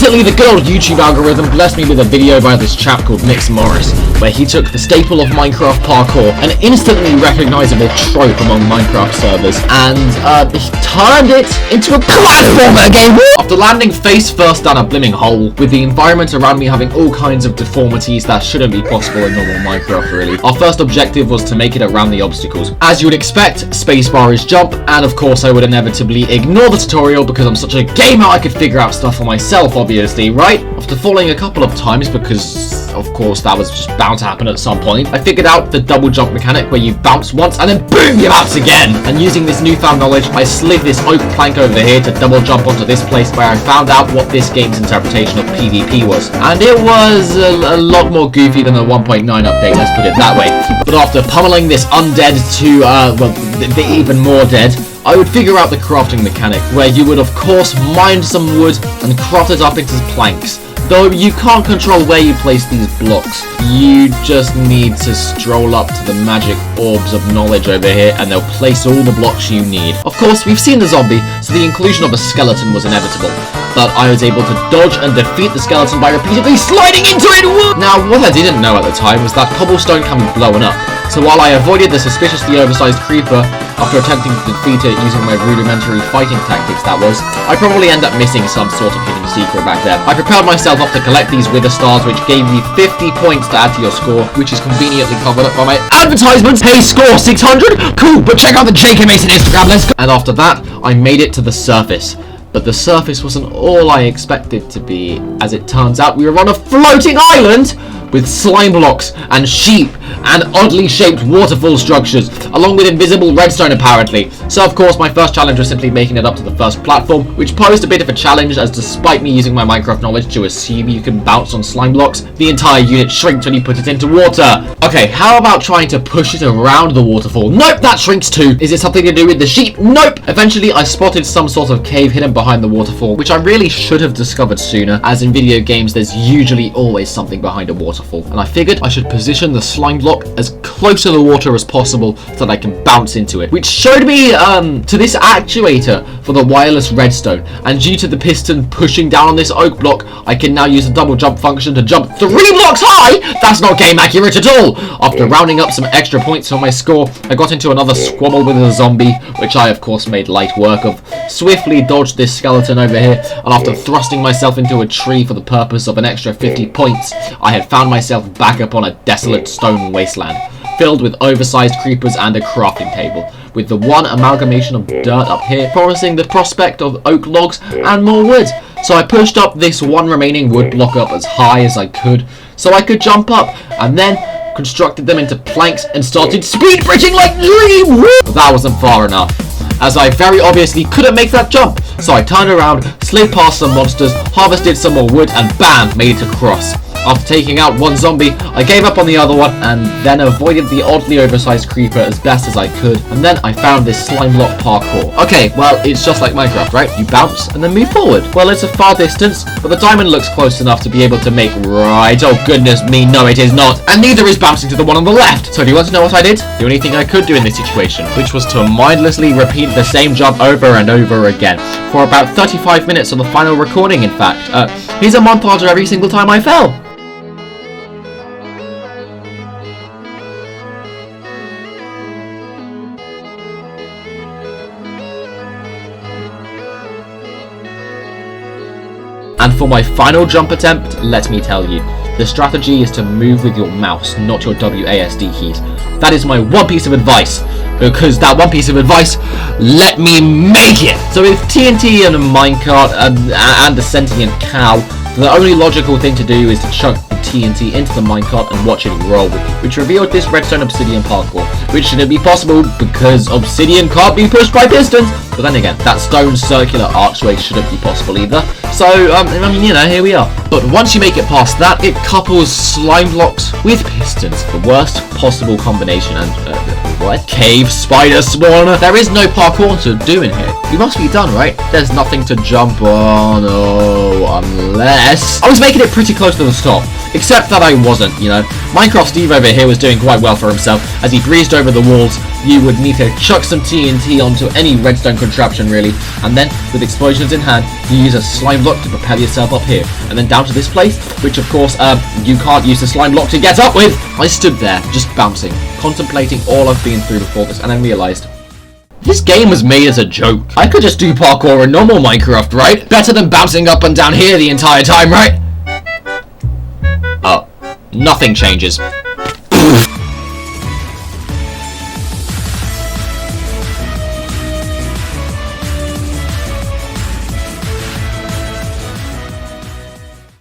Instantly, the good old YouTube algorithm blessed me with a video by this chap called Nick Morris, where he took the staple of Minecraft parkour, an instantly recognizable trope among Minecraft servers, and he turned it into a platformer game. After landing face first down a blimming hole, with the environment around me having all kinds of deformities that shouldn't be possible in normal Minecraft really, our first objective was to make it around the obstacles. As you would expect, spacebar is jump, and of course I would inevitably ignore the tutorial because I'm such a gamer I could figure out stuff for myself, obviously, right? After falling a couple of times, because of course that was just bound to happen at some point, I figured out the double jump mechanic where you bounce once and then boom, you bounce again. And using this newfound knowledge, I slid this oak plank over here to double jump onto this place where I found out what this game's interpretation of PvP was. And it was a lot more goofy than the 1.9 update, let's put it that way. But after pummeling this undead to, the even more dead, I would figure out the crafting mechanic, where you would of course mine some wood and craft it up into planks. Though you can't control where you place these blocks, you just need to stroll up to the magic orbs of knowledge over here and they'll place all the blocks you need. Of course, we've seen the zombie, so the inclusion of a skeleton was inevitable, but I was able to dodge and defeat the skeleton by repeatedly sliding into it. Now, what I didn't know at the time was that cobblestone can be blown up, so while I avoided the suspiciously oversized creeper after attempting to defeat it using my rudimentary fighting tactics, I probably end up missing some sort of hidden secret back there. I propelled myself up to collect these wither stars, which gave me 50 points to add to your score, which is conveniently covered up by my advertisements. Hey, score 600? Cool, but check out the JK Mason Instagram, let's go! And after that, I made it to the surface. But the surface wasn't all I expected to be. As it turns out, we were on a floating island with slime blocks and sheep and oddly shaped waterfall structures, along with invisible redstone apparently. So of course my first challenge was simply making it up to the first platform, which posed a bit of a challenge, as despite me using my Minecraft knowledge to assume you can bounce on slime blocks, the entire unit shrinks when you put it into water. Okay, how about trying to push it around the waterfall? Nope, that shrinks too. Is it something to do with the sheep? Nope. Eventually I spotted some sort of cave hidden behind the waterfall, which I really should have discovered sooner, as in video games there's usually always something behind a waterfall, and I figured I should position the slime block as close to the water as possible so that I can bounce into it, which showed me to this actuator for the wireless redstone, and due to the piston pushing down on this oak block, I can now use the double jump function to jump 3 blocks high. That's not game accurate at all. After rounding up some extra points on my score, I got into another squabble with a zombie, which I of course made light work of, swiftly dodged this skeleton over here, and after thrusting myself into a tree for the purpose of an extra 50 points, I had found myself back up on a desolate stone wasteland, filled with oversized creepers and a crafting table, with the one amalgamation of dirt up here promising the prospect of oak logs and more wood. So I pushed up this one remaining wood block up as high as I could, so I could jump up, and then constructed them into planks and started speed bridging like Dream. But that wasn't far enough, as I very obviously couldn't make that jump. So I turned around, slid past some monsters, harvested some more wood, and bam, made it across. After taking out one zombie, I gave up on the other one and then avoided the oddly oversized creeper as best as I could, and then I found this slime block parkour. Okay, well, it's just like Minecraft, right? You bounce and then move forward. Well, it's a far distance, but the diamond looks close enough to be able to make right. Oh goodness me, no it is not. And neither is bouncing to the one on the left. So if you want to know what I did, the only thing I could do in this situation, which was to mindlessly repeat the same jump over and over again, for about 35 minutes of the final recording in fact. Here's a montage of every single time I fell. And for my final jump attempt, let me tell you, the strategy is to move with your mouse, not your WASD keys. That is my one piece of advice, because that one piece of advice let me make it. So with TNT and a minecart and a sentient cow, the only logical thing to do is to chuck the TNT into the minecart and watch it roll, which revealed this redstone obsidian parkour, which shouldn't be possible because obsidian can't be pushed by pistons. But then again, that stone circular archway shouldn't be possible either. So, I mean, you know, here we are. But once you make it past that, it couples slime blocks with pistons. The worst possible combination. And, what? Cave spider spawner? There is no parkour to do in here. You must be done, right? There's nothing to jump on, unless... I was making it pretty close to the stop. Except that I wasn't, you know. Minecraft Steve over here was doing quite well for himself. As he breezed over the walls, you would need to chuck some TNT onto any redstone contraption, really. And then, with explosions in hand, you use a slime block to propel yourself up here. And then down to this place, which of course, you can't use the slime block to get up with. I stood there, just bouncing, contemplating all I've been through before this, and then realised, this game was made as a joke. I could just do parkour in normal Minecraft, right? Better than bouncing up and down here the entire time, right? Oh, nothing changes.